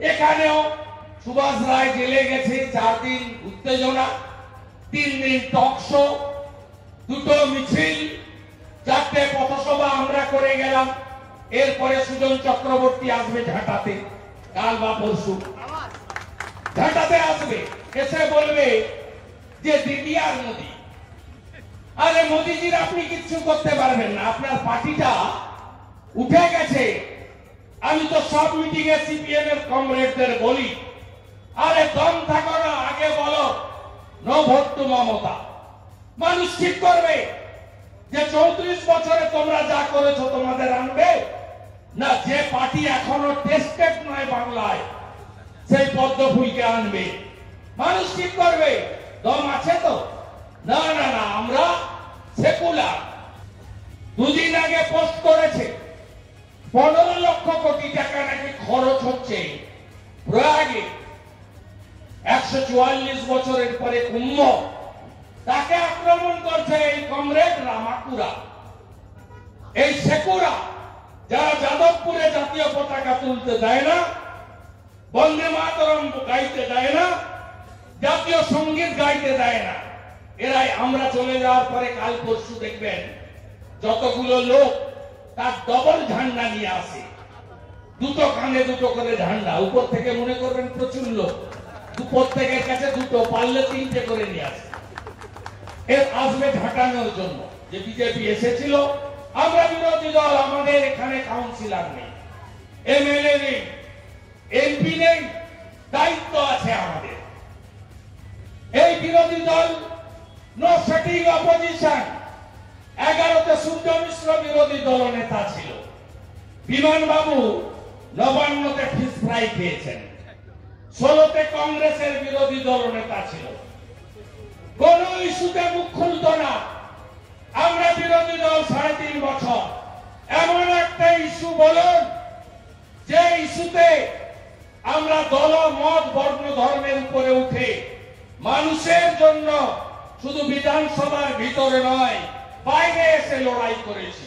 এখানেও সুভাষ রায় জেলে গেছে, 4 দিন উত্তেজনা, 3 দিন টক শো, 2টো মিছিল, 4টে পথসভা আমরা করে গেলাম। এরপরে সুজন চক্রবর্তী আসবে ঝাঁটাতে, কাল বা পরশু ঝাঁটাতে আসবে, এসে বলবে যে দিদি আর মোদি। আরে মোদিজির আপনি কিচ্ছু করতে পারবেন না, আপনার পার্টিটা উঠে গেছে। আমি তো সব মিটিং এ সিপিএম এর কমরেডদের বলি, আরে দম থাকো না, আগে বলো নো ভোট টু মমতা। মানুষ ঠিক করবে যে 34 বছরে তোমরা যা করেছো তোমাদের আনবে না, যে পার্টি এখনো টেস্টেড নয় বাংলায় সেই পদ্মফুলকে আনবে। মানুষ ঠিক করবে দম আছে তো। না না না, আমরা সেকুলার। 2 দিন আগে পোস্ট করেছে 15 লক্ষ কোটি টাকা নাকি খরচ হচ্ছে প্রয়াগে। 144 বছরের পরে কুম্ভ, তাকে আক্রমণ করছে এই কমরেড রামাকুরা, এই সেকুরা, যারা যাদবপুরে জাতীয় পতাকা তুলতে দেয় না, বন্দে মাতরম গাইতে দেয় না, জাতীয় সঙ্গীত গাইতে দেয় না। এরাই আমরা চলে যাওয়ার পরে কাল পরশু দেখবেন যতগুলো লোক তার ডবল ঝান্ডা নিয়ে আসে, 2টো কানে 2টো করে ঝান্ডা, উপর থেকে মনে করবেন প্রচুর লোক, প্রত্যেকের কাছে 2টো, পারলে 3টে করে নিয়ে আসে। এর আসবে ঢাকানোর জন্য যে বিজেপি এসেছিল, আমরা বিরোধী দল, আমাদের এখানে কাউন্সিলর নেই, এমএলএ নেই, এমপি নেই, দায়িত্ব আছে আমাদের। এই বিরোধী দল নো সেটিং অপোজিশন। 11তে সূর্য মিশ্র বিরোধী দল নেতা ছিল, বিমান বাবু 59তে ফিশ ফ্রাই খেয়েছেন, 16তে কংগ্রেসের বিরোধী দল নেতা ছিল, কোন ইস্যুতে মুখ খুলত না। আমরা বিরোধী দল 3.5 বছর, এমন একটা ইস্যু বলুন যে ইস্যুতে আমরা দল মত বর্ণ ধর্মের উপরে উঠে মানুষের জন্য শুধু বিধানসভার ভিতরে নয় বাইরে এসে লড়াই করেছি।